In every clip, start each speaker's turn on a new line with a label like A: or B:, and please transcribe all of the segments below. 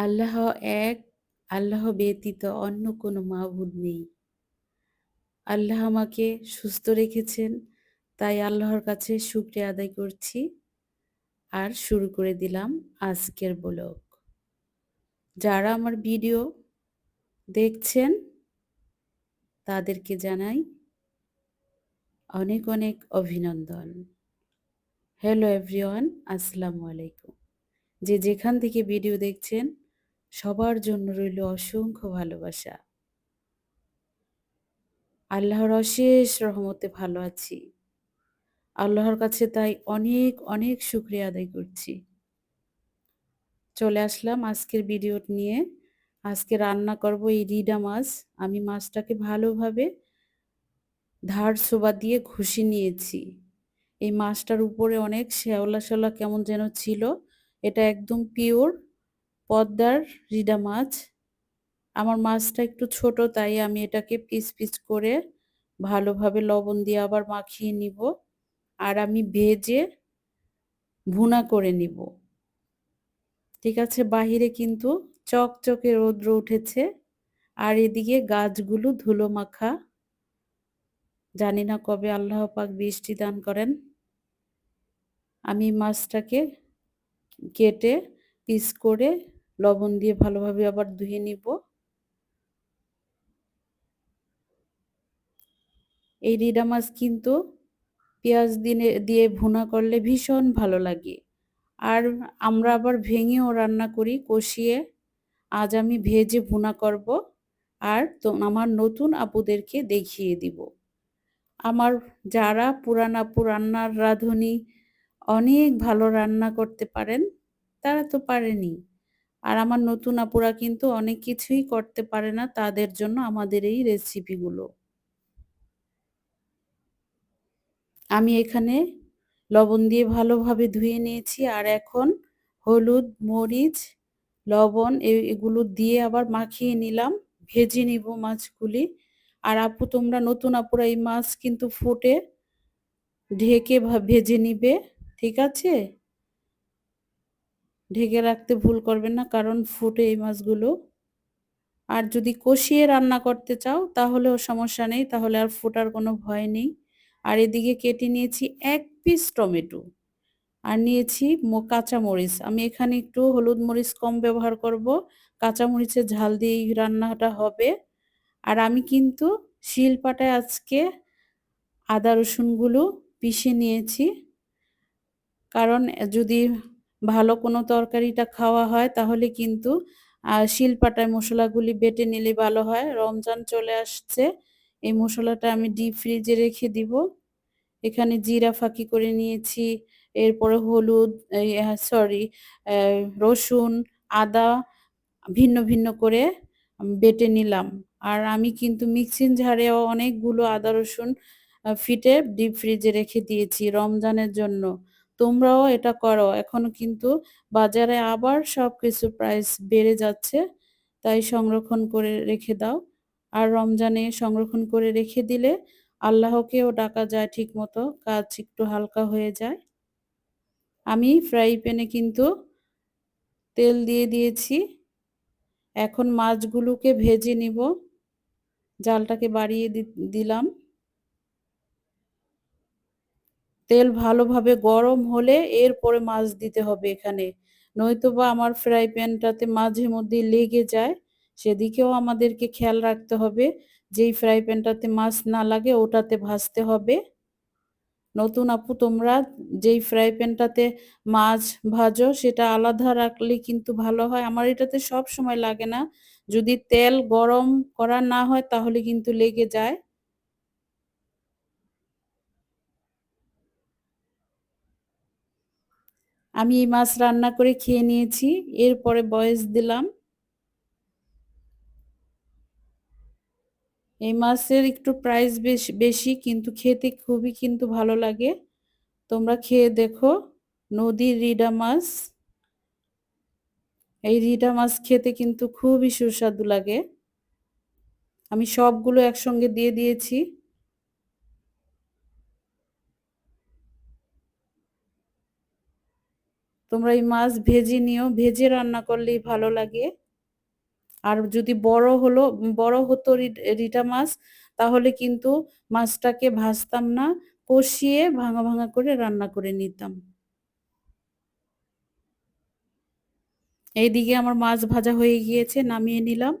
A: আল্লাহ এক, আল্লাহ ব্যতীত অন্য কোনো মাবুদ নেই। আল্লাহ আমাকে সুস্থ রেখেছেন, তাই আল্লাহর কাছে শুকরিয়া আদায় করছি। আর শুরু করে দিলাম আজকের ব্লগ। যারা আমার ভিডিও দেখছেন তাদেরকে জানাই অনেক অনেক অভিনন্দন। হ্যালো এভরিওয়ান, আসসালামু আলাইকুম। যে যেখান থেকে ভিডিও দেখছেন সবার জন্য রইল অসংখ্য ভালোবাসা। আল্লাহর অশেষ রহমতে ভালো আছি। আল্লাহর কাছে তাই অনেক অনেক শুকরিয়া আদায় করছি। চলে আসলাম আজকের ভিডিও নিয়ে। আজকে রান্না করব এই রিডা মাছ। আমি মাছটাকে ভালোভাবে ধার ছোবা দিয়ে ঘষে নিয়েছি। এই মাছটার উপরে অনেক শ্যাওলা শ্যাওলা কেমন যেন ছিল। এটা একদম পিওর পদ্মার রিডা মাছ। আমার মাছটা একটু ছোট, তাই আমি এটাকে পিস পিস করে ভালোভাবে লবণ দিয়ে আবার মাখিয়ে নিব। আর আমি ভেজে ভুনা করে নিব। ঠিক আছে, বাহিরে কিন্তু চকচকে রৌদ্র উঠেছে আর এদিকে গাছগুলো ধুলো মাখা। জানি না কবে আল্লাহ পাক বৃষ্টি দান করেন। আমি মাছটাকে কেটে পিস করে লবণ দিয়ে ভালোভাবে আবার ধুয়ে নিব। এই রিডা মাছ কিন্তু পেঁয়াজ দিয়ে ভুনা করলে ভীষণ ভালো লাগে। আর আমরা আবার ভেঙেও রান্না করি কষিয়ে। আজ আমি ভেজে ভুনা করব আর তো আমার নতুন আপুদেরকে দেখিয়ে দিব। আমার যারা পুরান আপু রান্নার রাঁধুনি, অনেক ভালো রান্না করতে পারেন, তারা তো পারেনি। আর আমার নতুন আপুরা কিন্তু অনেক কিছুই করতে পারে না, তাদের জন্য আমাদের এই রেসিপিগুলো। আমি এখানে লবণ দিয়ে ভালোভাবে ধুয়ে নিয়েছি আর এখন হলুদ, মরিচ, লবণ এগুলো দিয়ে আবার মাখিয়ে নিলাম। ভেজে নিব মাছগুলি। আর আপু তোমরা নতুন আপুরা এই মাছ কিন্তু ফুটে ঢেকে ভেজে নিবে, ঠিক আছে? ঢেকে রাখতে ভুল করবেন না, কারণ ফুটে এই মাছগুলো। আর যদি কষিয়ে রান্না করতে চাও তাহলেও সমস্যা নেই, তাহলে আর ফোটার কোনো ভয় নেই। আর এদিকে কেটে নিয়েছি ১ পিস টমেটো আর নিয়েছি কাঁচা মরিচ। আমি এখানে একটু হলুদ মরিচ কম ব্যবহার করব, কাঁচা মরিচের ঝাল দিয়ে এই রান্নাটা হবে। আর আমি কিন্তু শিলপাটায় আজকে আদা রসুনগুলো পিষে নিয়েছি, কারণ যদি ভালো কোনো তরকারিটা খাওয়া হয় তাহলে কিন্তু শিলপাটায় মশলাগুলি বেটে নিলে ভালো হয়। রমজান চলে আসছে, এই মশলাটা আমি ডিপ ফ্রিজে রেখে দিব। এখানে জিরা ফাঁকি করে নিয়েছি, এরপরে হলুদ, সরি, রসুন, আদা ভিন্ন ভিন্ন করে বেটে নিলাম। আর আমি কিন্তু মিক্সিং জারেও অনেকগুলো আদা রসুন ফিটে ডিপ ফ্রিজে রেখে দিয়েছি রমজানের জন্য। তোমরাও এটা করো। এখনো কিন্তু বাজারে আবার সবকিছু প্রাইস বেড়ে যাচ্ছে, তাই সংরক্ষণ করে রেখে দাও। আর রমজানে সংরক্ষণ করে রেখে দিলে আল্লাহকেও ডাকা যায় ঠিক মতো, কাজ একটু হালকা হয়ে যায়। আমি ফ্রাই প্যানে কিন্তু তেল দিয়ে দিয়েছি। এখন মাছগুলোকে ভেজে নিব। জালটাকে বাড়িয়ে দিলাম। তেল ভালোভাবে গরম হলে এরপরে মাছ দিতে হবে এখানে, নয়তোবা আমার ফ্রাই প্যানটাতে মাঝে মধ্যে লেগে যায়। সেদিকেও আমাদেরকে খেয়াল রাখতে হবে, যেই ফ্রাই প্যানটাতে মাছ না লাগে ওটাতে ভাজতে হবে। নতুন আপু তোমরা যেই ফ্রাই প্যানটাতে মাছ ভাজো সেটা আলাদা রাখলে কিন্তু ভালো হয়। আমার এটাতে সব সময় লাগে না, যদি তেল গরম করা না হয় তাহলে কিন্তু লেগে যায়। আমি এই মাছ রান্না করে খেয়ে নিয়েছি, এরপরে ভয়েস দিলাম। এই মাছের একটু প্রাইস বেশি, কিন্তু খেতে খুবই কিন্তু ভালো লাগে। তোমরা খেয়ে দেখো। নদীর রিডা মাছ, এই রিডা মাছ খেতে কিন্তু খুবই সুস্বাদু লাগে। আমি সবগুলো একসঙ্গে দিয়ে দিয়েছি। তোমরা এই মাছ ভেজে নিও, ভেজে রান্না করলেই ভালো লাগে। আর যদি বড় হতো রিটা মাছ, তাহলে কিন্তু মাছটাকে ভাজতাম না, কষিয়ে ভাঙা, ভাঙা করে রান্না করে নিতাম। এইদিকে আমার মাছ ভাজা হয়ে গিয়েছে, নামিয়ে নিলাম।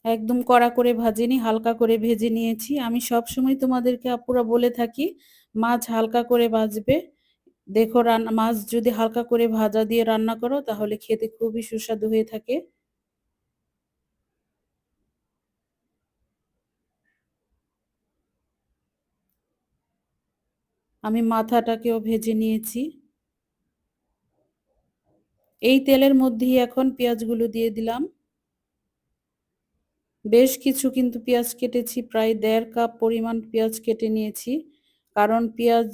A: একদম কড়া করে ভাজিনি, হালকা করে ভেজে নিয়েছি। আমি সবসময় তোমাদেরকে আপুরা বলে থাকি, মাছ হালকা করে ভাজবে। দেখো মাছ যদি হালকা করে ভাজা দিয়ে রান্না করো তাহলে খেতে খুবই সুস্বাদু হয়ে থাকে। আমি মাথাটাকেও ভেজে নিয়েছি। এই তেলের মধ্যেই এখন পেঁয়াজগুলো দিয়ে দিলাম। বেশ কিছু কিন্তু পেঁয়াজ কেটেছি, প্রায় ১.৫ কাপ পরিমাণ পেঁয়াজ কেটে নিয়েছি। কারণ পেঁয়াজ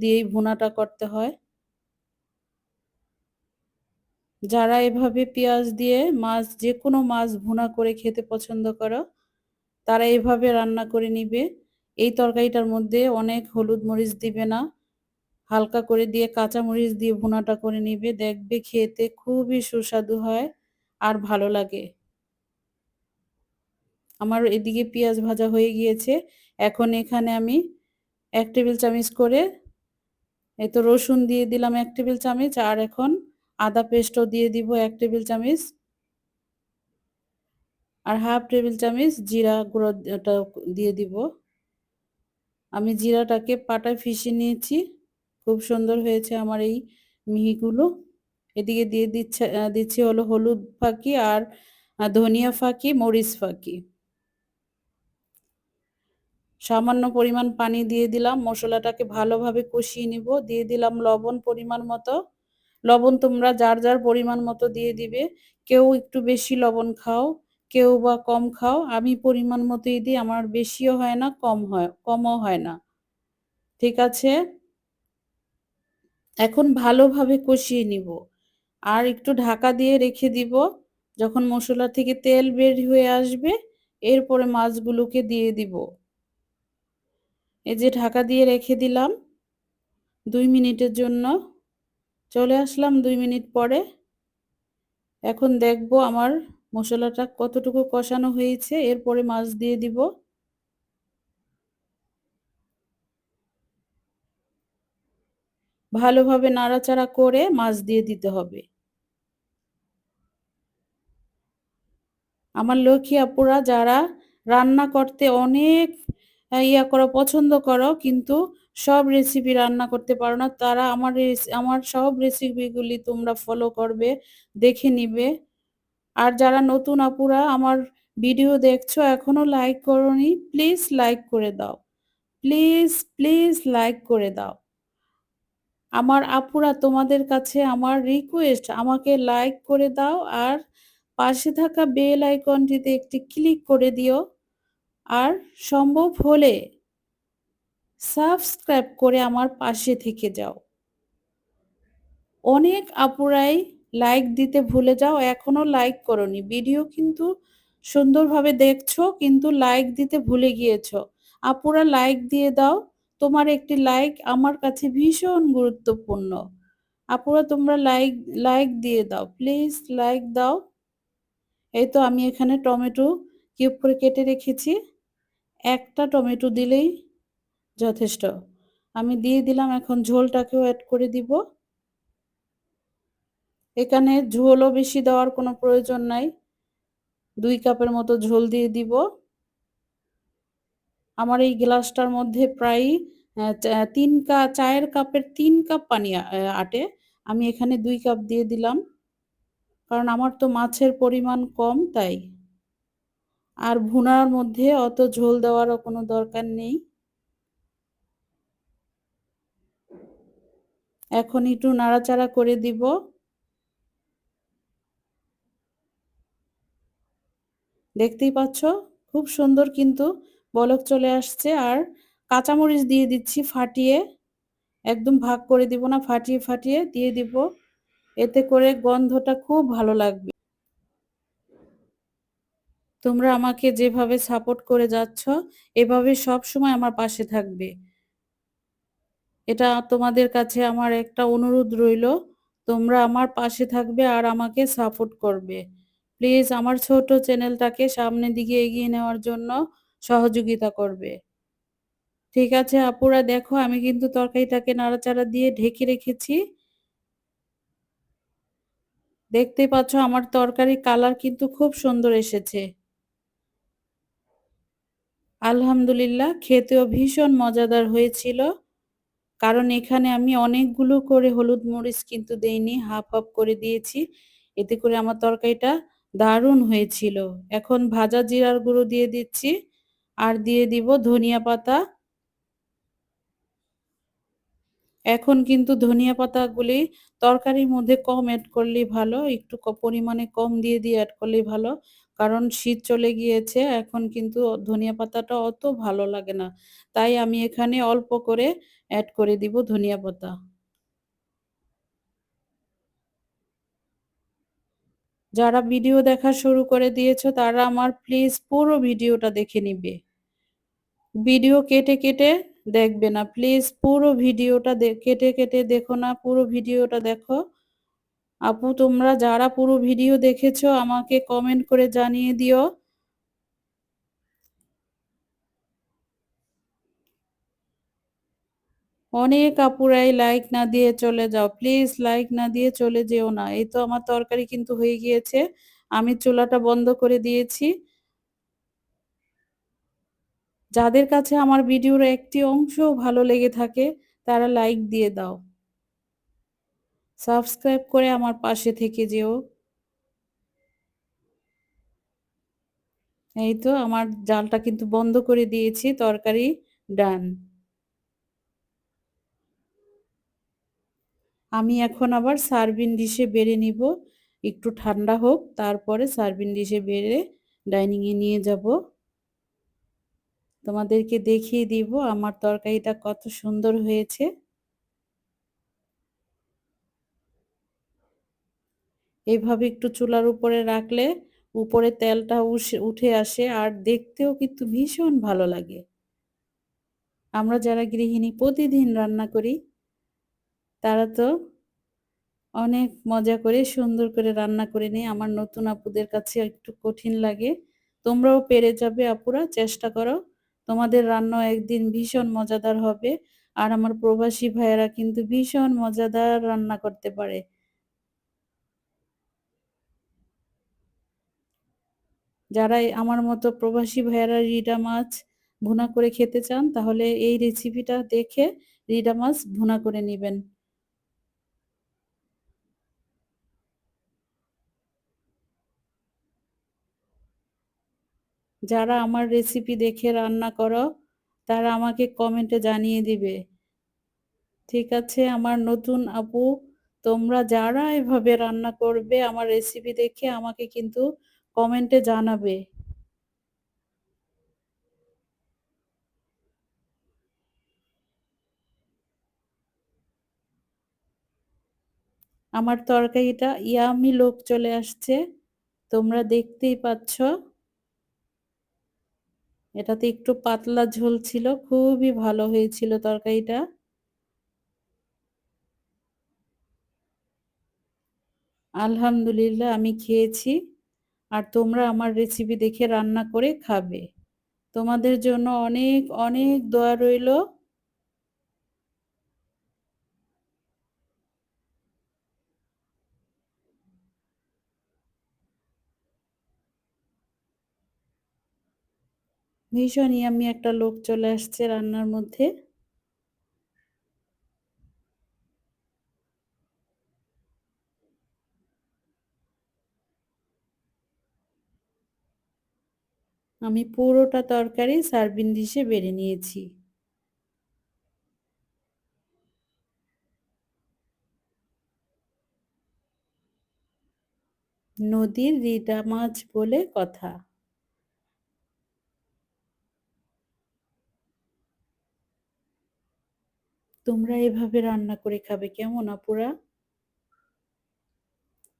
A: দিয়েই ভুনাটা করতে হয়। যারা এভাবে পেঁয়াজ দিয়ে যেকোনো মাছ ভুনা করে খেতে পছন্দ করো, তারা এভাবে রান্না করে নিবে। এই তরকারিটার মধ্যে অনেক হলুদ মরিচ দিবে না। হালকা করে দিয়ে কাঁচা মরিচ দিয়ে ভুনাটা করে নিবে। দেখবে খেতে খুবই সুস্বাদু হয় আর ভালো লাগে। আমার এদিকে পেঁয়াজ ভাজা হয়ে গিয়েছে। এখন এখানে আমি ১ টেবিল চামচ করে এই তো রসুন দিয়ে দিলাম ১ টেবিল চামচ, আর এখন আদা পেস্টও দিয়ে দিব ১ টেবিল চামচ, আর হাফ টেবিল চামচ জিরা গুঁড়ো ওটা দিয়ে দিব। আমি জিরাটাকে পাটায় পিষে নিয়েছি। খুব সুন্দর হয়েছে আমার এই মিহিগুলো। এদিকে দিচ্ছি হলো হলুদ ফাঁকি আর ধনিয়া ফাঁকি, মরিচ ফাঁকি। সামান্য পরিমাণ পানি দিয়ে দিলাম, মশলাটাকে ভালোভাবে কষিয়ে নিব। দিয়ে দিলাম লবণ পরিমাণ মতো। লবণ তোমরা যার যার পরিমাণ মতো দিয়ে দিবে। কেউ একটু বেশি লবণ খাও, কেউ বা কম খাও। আমি পরিমাণ মতোই দিই, আমার বেশিও হয় না, কমও হয় না। ঠিক আছে? এখন ভালোভাবে কষিয়ে নিব। আর একটু ঢাকা দিয়ে রেখে দিব। যখন মসলা থেকে তেল বের হয়ে আসবে, এরপরে মাছগুলোকে দিয়ে দিব। এই যে ঢাকা দিয়ে রেখে দিলাম ২ মিনিটের জন্য। চলে আসলাম ২ মিনিট পরে। এখন দেখব আমার মসলাটা কতটুকু কষানো হয়েছে, এরপরে মাছ দিয়ে দিব। ভালোভাবে নাড়াচাড়া করে মাছ দিয়ে দিতে হবে। আমার লক্ষ্মী আপুরা যারা রান্না করতে অনেক করো, পছন্দ করো, কিন্তু সব রেসিপি রান্না করতে পারো না, তারা আমার সব রেসিপিগুলি তোমরা ফলো করবে, দেখে নিবে। আর যারা নতুন আপুরা আমার ভিডিও দেখছো এখনো লাইক করোনি, প্লিজ লাইক করে দাও। প্লিজ, প্লিজ লাইক করে দাও। আমার আপুরা তোমাদের কাছে আমার রিকোয়েস্ট, আমাকে লাইক করে দাও আর পাশে থাকা বেল আইকনটিতে একটি ক্লিক করে দিও। আর সম্ভব হলে সাবস্ক্রাইব করে আমার পাশে থেকে যাও। অনেক আপুরাই লাইক দিতে ভুলে যাও, এখনো লাইক করোনি। ভিডিও কিন্তু সুন্দরভাবে দেখছো, কিন্তু লাইক দিতে ভুলে গিয়েছো। আপুরা লাইক দিয়ে দাও। তোমার একটি লাইক আমার কাছে ভীষণ গুরুত্বপূর্ণ। আপুরা তোমরা লাইক লাইক দিয়ে দাও, প্লিজ লাইক দাও। এই তো আমি এখানে টমেটো কিউব করে কেটে রেখেছি। একটা টমেটো দিলেই যথেষ্ট। আমি দিয়ে দিলাম, এখন ঝোলটাকেও অ্যাড করে দিব। এখানে ঝোলও বেশি দেওয়ার কোনো প্রয়োজন নাই। ২ কাপের মতো ঝোল দিয়ে দিব। আমার এই গ্লাসটার মধ্যে প্রায় চায়ের কাপের ৩ কাপ পানি আটে। আমি এখানে ২ কাপ দিয়ে দিলাম। কারণ আমার তো মাছের পরিমাণ কম তাই। আর ভুনার মধ্যে অত ঝোল দেওয়ারও কোনো দরকার নেই। এখন একটু নাড়াচাড়া করে দিব। দেখতেই পাচ্ছ খুব সুন্দর কিন্তু বলক চলে আসছে। আর কাঁচামরিচ দিয়ে দিচ্ছি ফাটিয়ে, একদম ভাগ করে দিব না, ফাটিয়ে ফাটিয়ে দিয়ে দিব। এতে করে গন্ধটা খুব ভালো লাগবে। তোমরা আমাকে যেভাবে সাপোর্ট করে যাচ্ছ, এভাবে সবসময় আমার পাশে থাকবে। এটা তোমাদের কাছে আমার একটা অনুরোধ রইলো। তোমরা আমার পাশে থাকবে আর আমাকে সাপোর্ট করবে। প্লিজ আমার ছোট চ্যানেলটাকে সামনের দিকে এগিয়ে নেওয়ার জন্য সহযোগিতা করবে। ঠিক আছে আপুরা, দেখো আমি কিন্তু তরকারিটাকে নাড়াচাড়া দিয়ে ঢেকে রেখেছি। দেখতেই পাচ্ছ আমার তরকারির কালার কিন্তু খুব সুন্দর এসেছে। আলহামদুলিল্লাহ, খেতেও ভীষণ মজাদার হয়েছিল। কারণ এখানে আমি অনেকগুলো করে হলুদ মরিচ কিন্তু দেইনি, হাফ হাফ করে দিয়েছি। এতে করে আমার তরকারিটা দারুণ হয়েছিল। এখন ভাজা জিরার গুঁড়ো দিয়ে দিচ্ছি আর দিয়ে দিব ধনিয়া পাতা। এখন কিন্তু ধনিয়া পাতাগুলি তরকারির মধ্যে কম এড করলেই ভালো, একটু পরিমাণে কম দিয়ে এড করলেই ভালো। কারণ শীত চলে গিয়েছে, এখন কিন্তু ধনিয়া পাতাটা অত ভালো লাগে না। তাই আমি এখানে অল্প করে এড করে দিব ধনিয়া পাতা। যারা ভিডিও দেখা শুরু করে দিয়েছো তারা আমার প্লিজ পুরো ভিডিওটা দেখে নিবে। ভিডিও কেটে দেখবে না। প্লিজ পুরো ভিডিওটা কেটে দেখো না, পুরো ভিডিওটা দেখো। আপু তোমরা যারা পুরো ভিডিও দেখেছো আমাকে কমেন্ট করে জানিয়ে দিও। অনেক আপুরাই লাইক না দিয়ে চলে যাও। প্লিজ লাইক না দিয়ে চলে যেও না। এই তো আমার তরকারি কিন্তু হয়ে গিয়েছে। আমি চুলাটা বন্ধ করে দিয়েছি। যাদের কাছে আমার ভিডিওর একটি অংশও ভালো লেগে থাকে তারা লাইক দিয়ে দাও। সাবস্ক্রাইব করে আমার পাশে থেকে যেও। এই তো আমার জালটা কিন্তু বন্ধ করে দিয়েছি। তরকারি ডান। আমি এখন আবার সার্ভিং ডিশে বেড়ে নিব। একটু ঠান্ডা হোক, তারপরে সার্ভিং ডিশে বেড়ে ডাইনিং এ নিয়ে যাব। তোমাদেরকে দেখিয়ে দিব আমার তরকারিটা কত সুন্দর হয়েছে। এইভাবে একটু চুলার উপরে রাখলে উপরে তেলটা উঠে আসে আর দেখতেও কিন্তু ভীষণ ভালো লাগে। আমরা যারা গৃহিণী প্রতিদিন রান্না করি তারা তো অনেক মজা করে সুন্দর করে রান্না করে নিই। আমার নতুন আপুদের কাছে একটু কঠিন লাগে। তোমরাও পেরে যাবে আপুরা, চেষ্টা করো। তোমাদের রান্নাও একদিন ভীষণ মজাদার হবে। আর আমার প্রবাসী ভাইয়েরা কিন্তু ভীষণ মজাদার রান্না করতে পারে। যারা আমার মতো প্রবাসী ভাইয়েরা রিডা মাছ ভুনা করে খেতে চান তাহলে এই রেসিপিটা দেখে রিডা মাছ ভুনা করে নিবেন। যারা আমার রেসিপি দেখে রান্না করো তারা আমাকে কমেন্টে জানিয়ে দিবে। ঠিক আছে আমার নতুন আপু, তোমরা যারা এভাবে রান্না করবে আমার রেসিপি দেখে আমাকে কিন্তু কমেন্টে জানাবে। আমার তরকারিটা ইয়ামি লোক চলে আসছে, তোমরা দেখতেই পাচ্ছ। এটাতে একটু পাতলা ঝোল ছিল, খুবই ভালো হয়েছিল তরকারিটা। আলহামদুলিল্লাহ আমি খেয়েছি। আর তোমরা আমার রেসিপি দেখে রান্না করে খাবে। তোমাদের জন্য অনেক অনেক দোয়া রইল। ভীষণ ইয়াম্মি একটা লোক চলে আসছে রান্নার মধ্যে। আমি পুরোটা তরকারি সার্ভিং ডিশে বেড়ে নিয়েছি। নদীর রিঠা মাছ বলে কথা। তোমরা এভাবে রান্না করে খাবে কেমন আপুরা?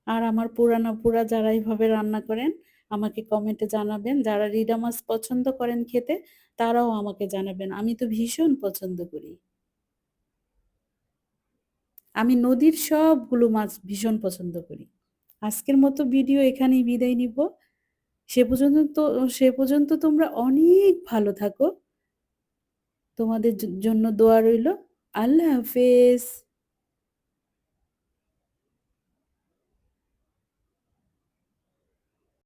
A: আর আমার পুরান আপুরা যারা এইভাবে রান্না করেন আমাকে কমেন্টে জানাবেন। যারা রিডা মাছ পছন্দ করেন খেতে, তারাও আমাকে জানাবেন। আমি তো ভীষণ পছন্দ করি। আমি নদীর সবগুলো মাছ ভীষণ পছন্দ করি। আজকের মতো ভিডিও এখানেই বিদায় নিব। সে পর্যন্ত তোমরা অনেক ভালো থাকো। তোমাদের জন্য দোয়া রইল। আল্লাহ হাফেজ।